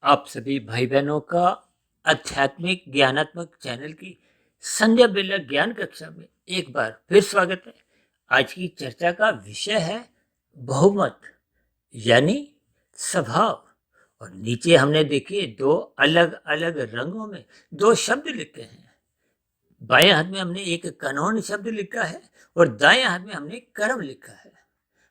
आप सभी भाई बहनों का आध्यात्मिक ज्ञानात्मक चैनल की संध्या बेला ज्ञान कक्षा में एक बार फिर स्वागत है। आज की चर्चा का विषय है बहुमत यानी स्वभाव। और नीचे हमने देखिए दो अलग अलग रंगों में दो शब्द लिखे हैं। बाएं हाथ में हमने एक कानून शब्द लिखा है और दाएं हाथ में हमने कर्म लिखा है।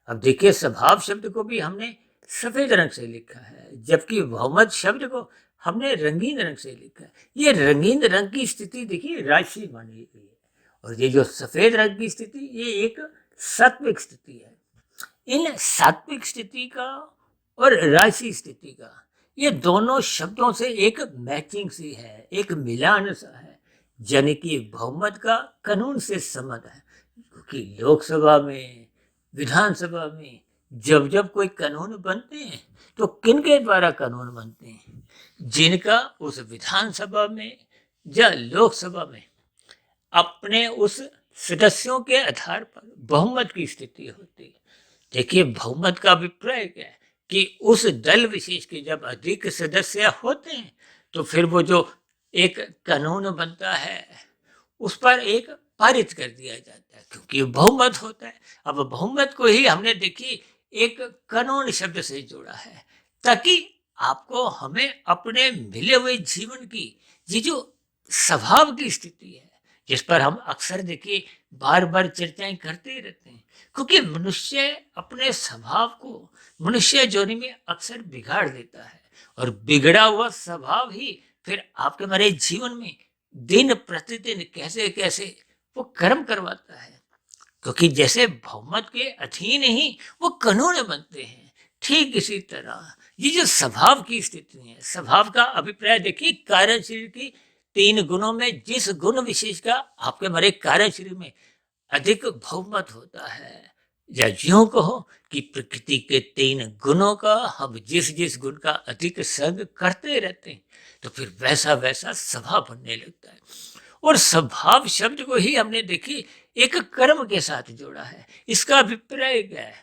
अब देखिए स्वभाव शब्द को भी हमने सफेद रंग से लिखा है, जबकि बहुमत शब्द को हमने रंगीन रंग से लिखा है। ये रंगीन रंग की स्थिति देखिए राशि मानी गई है, और ये जो सफेद रंग की स्थिति ये एक सात्विक स्थिति है। इन सात्विक स्थिति का और राशि स्थिति का ये दोनों शब्दों से एक मैचिंग सी है, एक मिलान सा है, यानी कि बहुमत का कानून से संबंध है। क्योंकि लोकसभा में, विधानसभा में जब जब कोई कानून बनते हैं तो किनके द्वारा कानून बनते हैं? जिनका उस विधानसभा में या लोकसभा में अपने उस सदस्यों के आधार पर बहुमत की स्थिति होती है। देखिए बहुमत का अभिप्राय क्या है कि उस दल विशेष के जब अधिक सदस्य होते हैं तो फिर वो जो एक कानून बनता है उस पर एक पारित कर दिया जाता है, क्योंकि बहुमत होता है। अब बहुमत को ही हमने देखी एक कानून शब्द से जोड़ा है, ताकि आपको हमें अपने मिले हुए जीवन की ये जो स्वभाव की स्थिति है, जिस पर हम अक्सर देखिए बार बार चर्चाएं करते ही रहते हैं, क्योंकि मनुष्य अपने स्वभाव को मनुष्य जोनी में अक्सर बिगाड़ देता है, और बिगड़ा हुआ स्वभाव ही फिर आपके हमारे जीवन में दिन प्रतिदिन कैसे कैसे वो कर्म करवाता है। क्योंकि जैसे बहुमत के अधीन ही वो कानून बनते हैं, ठीक इसी तरह ये जो स्वभाव की स्थिति है, स्वभाव का अभिप्राय देखिए कार्य शरीर की तीन गुणों में जिस गुण विशेष का आपके हमारे कार्य शरीर में अधिक बहुमत होता है, या यूं कहो कि प्रकृति के तीन गुणों का हम जिस जिस गुण का अधिक संग करते रहते हैं तो फिर वैसा वैसा स्वभाव बनने लगता है। और स्वभाव शब्द को ही हमने देखी एक कर्म के साथ जोड़ा है। इसका अभिप्राय क्या है?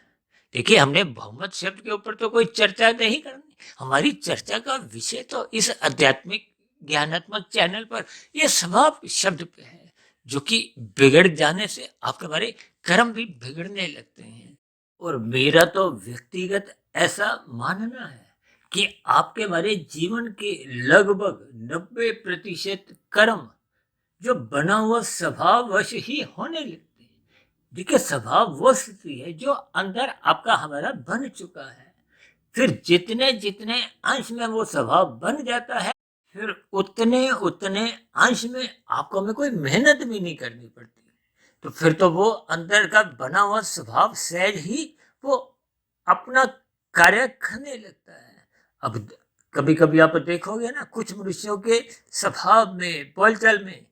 देखिए हमने बहुमत शब्द के ऊपर तो कोई चर्चा नहीं करनी, हमारी चर्चा का विषय तो इस आध्यात्मिक ज्ञानात्मक चैनल पर यह स्वभाव शब्द पे है, जो कि बिगड़ जाने से आपके हमारे कर्म भी बिगड़ने लगते हैं। और मेरा तो व्यक्तिगत ऐसा मानना है कि आपके हमारे जीवन के लगभग 90% कर्म जो बना हुआ स्वभाववश ही होने लगते हैं। देखिए स्वभाव वो स्थिति है जो अंदर आपका हमारा बन चुका है। फिर जितने जितने अंश में वो स्वभाव बन जाता है, फिर उतने उतने अंश में आपको हमें कोई मेहनत भी नहीं करनी पड़ती। तो फिर तो वो अंदर का बना हुआ स्वभाव सहज ही वो अपना कार्य करने लगता है। अब कभी कभी आप देखोगे ना, कुछ मनुष्यों के स्वभाव में, बोलचाल में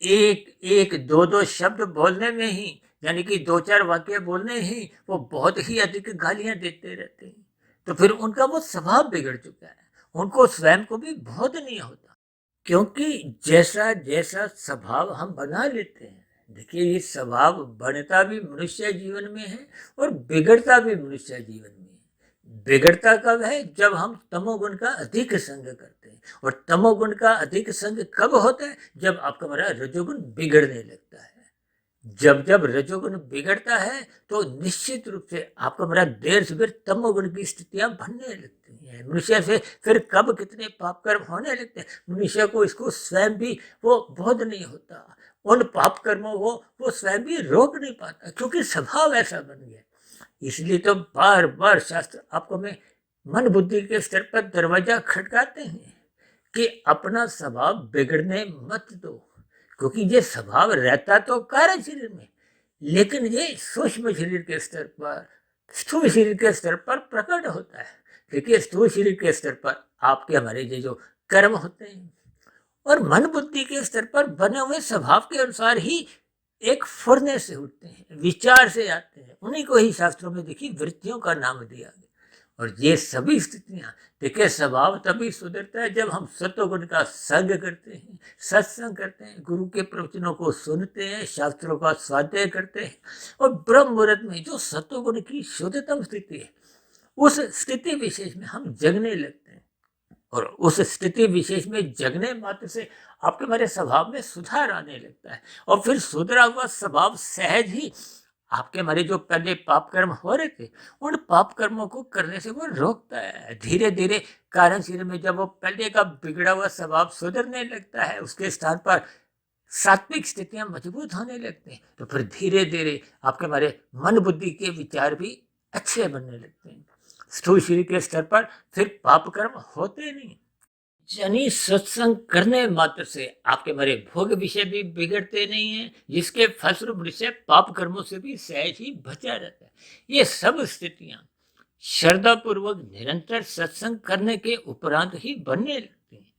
एक एक दो दो शब्द बोलने में ही, यानी कि दो चार वाक्य बोलने ही वो बहुत ही अधिक गालियां देते रहते हैं। तो फिर उनका वो स्वभाव बिगड़ चुका है, उनको स्वयं को भी बोध नहीं होता। क्योंकि जैसा जैसा स्वभाव हम बना लेते हैं, देखिए ये स्वभाव बनता भी मनुष्य जीवन में है और बिगड़ता भी मनुष्य जीवन में है। बिगड़ता कब है? जब हम तमोगुण का अधिक संग करते हैं। और तमोगुण का अधिक संग कब होता है? जब आपका हमारा रजोगुण बिगड़ने लगता है। जब जब रजोगुण बिगड़ता है तो निश्चित रूप से आपका हमारा देर से देर तमोगुण की स्थितियां बनने लगती हैं। मनुष्य से फिर कब कितने पाप कर्म होने लगते हैं, मनुष्य को इसको स्वयं भी वो बोध नहीं होता। उन पाप कर्मों को वो स्वयं भी रोक नहीं पाता, क्योंकि स्वभाव ऐसा बन गया। इसलिए तो बार बार शास्त्र आपको में मन बुद्धि के स्तर पर दरवाजा खटकाते हैं कि अपना स्वभाव बिगड़ने मत दो। क्योंकि ये स्वभाव रहता तो कार्य शरीर में, लेकिन ये सूक्ष्म शरीर के स्तर पर, स्थूल शरीर के स्तर पर प्रकट होता है। देखिए स्थूल शरीर के स्तर पर आपके हमारे ये जो कर्म होते हैं, और मन बुद्धि के स्तर पर बने हुए स्वभाव के अनुसार ही एक फुरने से उठते हैं, विचार से आते हैं। उन्हीं को ही शास्त्रों में देखिए वृत्तियों का नाम दिया गया। और ये सभी स्थितियां देखिए स्वभाव तभी सुधरता है जब हम सत्वगुण का संग करते हैं, सत्संग करते हैं, गुरु के प्रवचनों को सुनते हैं, शास्त्रों का स्वाध्याय करते हैं, और ब्रह्म मुहूर्त में जो सत्वगुण की शुद्धतम स्थिति है उस स्थिति विशेष में हम जगने लगते हैं। और उस स्थिति विशेष में जगने मात्र से आपके हमारे स्वभाव में सुधार आने लगता है, और फिर सुधरा हुआ स्वभाव सहज ही आपके हमारे जो पहले पाप कर्म हो रहे थे उन पाप कर्मों को करने से वो रोकता है। धीरे धीरे कारण शरीर में जब वो पहले का बिगड़ा हुआ स्वभाव सुधरने लगता है, उसके स्थान पर सात्विक स्थितियां मजबूत होने लगती हैं, तो फिर धीरे धीरे आपके हमारे मन बुद्धि के विचार भी अच्छे बनने लगते हैं। स्थूल शरीर के स्तर पर फिर पाप कर्म होते नहीं, यानी सत्संग करने मात्र से आपके हमारे भोग विषय भी बिगड़ते नहीं है, जिसके फलस्वरूप विषय पाप कर्मों से भी सहज ही बचा रहता है। ये सब स्थितियां श्रद्धा पूर्वक निरंतर सत्संग करने के उपरांत ही बनने लगती हैं।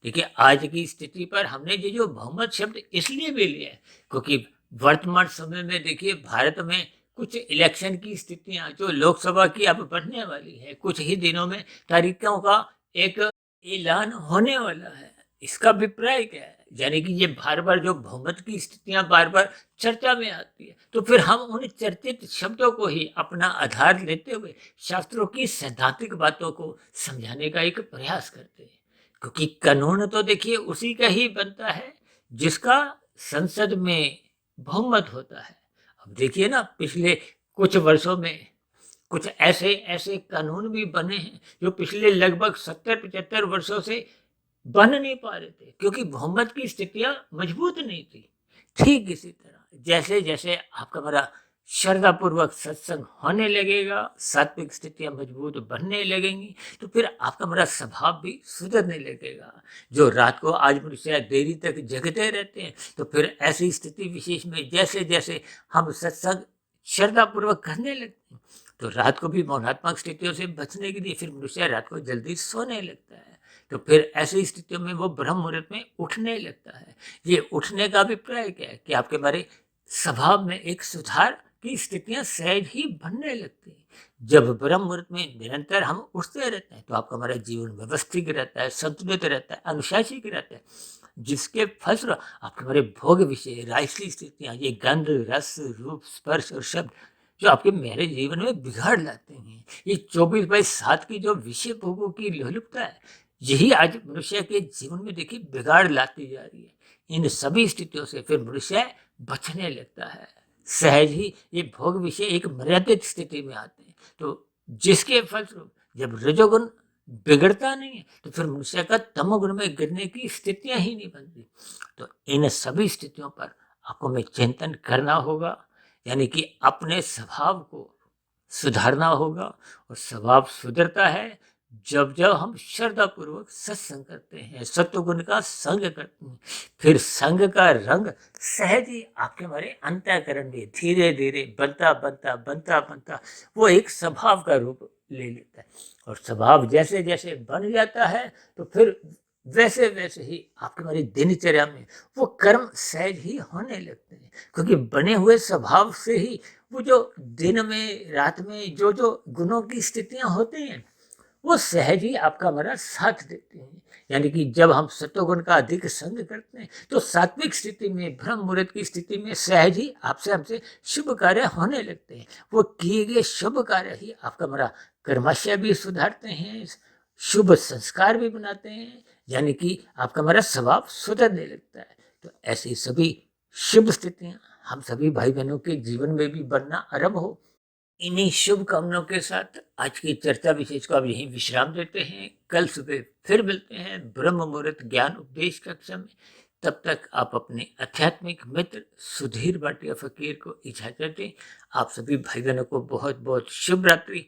देखिए, आज की स्थिति पर हमने ये जो बहुमत शब्द इसलिए भी लिया है क्योंकि वर्तमान समय में देखिए भारत में कुछ इलेक्शन की स्थितियां जो लोकसभा की अब बनने वाली है, कुछ ही दिनों में तारीखों का एक ऐलान होने वाला है। इसका अभिप्राय क्या है? यानी कि ये बार बार जो बहुमत की स्थितियां बार बार चर्चा में आती है, तो फिर हम उन चर्चित शब्दों को ही अपना आधार लेते हुए शास्त्रों की सैद्धांतिक बातों को समझाने का एक प्रयास करते हैं, क्योंकि कानून तो देखिए उसी का ही बनता है जिसका संसद में बहुमत होता है। अब देखिए ना, पिछले कुछ वर्षों में कुछ ऐसे ऐसे कानून भी बने हैं जो पिछले लगभग 70-75 वर्षों से बन नहीं पा रहे थे, क्योंकि बहुमत की स्थितियां मजबूत नहीं थी। ठीक इसी तरह जैसे जैसे आपका हमारा श्रद्धा पूर्वक सत्संग होने लगेगा, सात्विक स्थितियां मजबूत बनने लगेंगी, तो फिर आपका हमारा स्वभाव भी सुधरने लगेगा। जो रात को आज मनुष्य देरी तक जगते रहते हैं, तो फिर ऐसी स्थिति विशेष में जैसे जैसे हम सत्संग श्रद्धा पूर्वक करने लगते हैं, तो रात को भी मौनात्मक स्थितियों से बचने के लिए फिर मनुष्य रात को जल्दी सोने लगता है, तो फिर ऐसी स्थितियों में वो ब्रह्म मुहूर्त में उठने लगता है। ये उठने का अभिप्राय क्या है कि आपके हमारे स्वभाव में एक सुधार की स्थितियां सहज ही बनने लगती हैं। जब ब्रह्म मुहूर्त में निरंतर हम उठते रहते हैं, तो आपका हमारा जीवन व्यवस्थित रहता है, संतुलित रहता है, अनुशासित रहता है, जिसके फलस्वरूप आपके हमारे भोग विषय राजसी स्थितियां, ये गंध रस रूप स्पर्श और शब्द जो आपके मेरे जीवन में बिगाड़ लाते हैं, ये 24/7 की जो विषय भोगों की लोलुपता है, यही आज मनुष्य के जीवन में देखिए बिगाड़ लाती जा रही है। इन सभी स्थितियों से फिर मनुष्य बचने लगता है। सहज ही ये भोग विषय एक मर्यादित स्थिति में आते हैं, तो जिसके फलस्वरूप जब रजोगुण बिगड़ता नहीं है, तो फिर मनुष्य का तमोगुण में गिरने की स्थितियां ही नहीं बनती। तो इन सभी स्थितियों पर आपको में चिंतन करना होगा, यानी कि अपने स्वभाव को सुधारना होगा। और स्वभाव सुधरता है जब जब हम श्रद्धा पूर्वक सत्संग करते हैं, सत्वगुण का संग करते हैं, फिर संग का रंग सहज ही आपके हमारे अंतःकरण में धीरे धीरे बनता बनता बनता बनता वो एक स्वभाव का रूप ले लेता है। और स्वभाव जैसे जैसे बन जाता है, तो फिर वैसे वैसे ही आपके हमारी दिनचर्या में वो कर्म सहज ही होने लगते हैं, क्योंकि बने हुए स्वभाव से ही वो जो दिन में रात में जो जो गुणों की स्थितियां होती हैं वो सहज ही आपका हमारा साथ देते हैं। यानी कि जब हम सत्वगुण का अधिक संग करते हैं, तो सात्विक स्थिति में ब्रह्म मुहूर्त की स्थिति में सहज ही आपसे हमसे शुभ कार्य होने लगते हैं। वो किए गए शुभ कार्य ही आपका हमारा कर्माशय भी सुधारते हैं, शुभ संस्कार भी बनाते हैं, यानी कि आपका हमारा स्वभाव सुधरने लगता है। तो ऐसी सभी शुभ स्थितियां हम सभी भाई बहनों के जीवन में भी बनना आरंभ हो। इन्हीं शुभ कामनाओं के साथ आज की चर्चा विशेष को अब यहीं विश्राम देते हैं। कल सुबह फिर मिलते हैं ब्रह्म मुहूर्त ज्ञान उपदेश कक्षा में। तब तक आप अपने आध्यात्मिक मित्र सुधीर भाटिया फकीर को इजाजत दें। आप सभी भाई बहनों को बहुत बहुत शुभ रात्रि,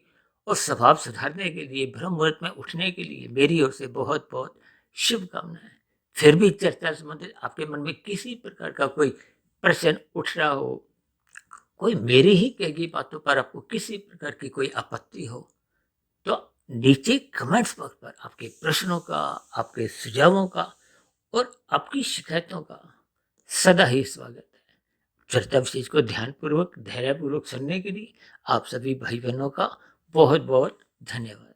और स्वभाव सुधारने के लिए ब्रह्म मुहूर्त में उठने के लिए मेरी ओर से बहुत बहुत शुभकामनाएं। फिर भी चर्चा संबंधित आपके मन में किसी प्रकार का कोई प्रश्न उठ रहा हो, कोई मेरी ही कही गई बातों पर आपको किसी प्रकार की कोई आपत्ति हो, तो नीचे कमेंट्स बॉक्स पर आपके प्रश्नों का, आपके सुझावों का और आपकी शिकायतों का सदा ही स्वागत है। चर्चा विशेष को ध्यानपूर्वक धैर्यपूर्वक सुनने के लिए आप सभी भाई बहनों का बहुत बहुत धन्यवाद।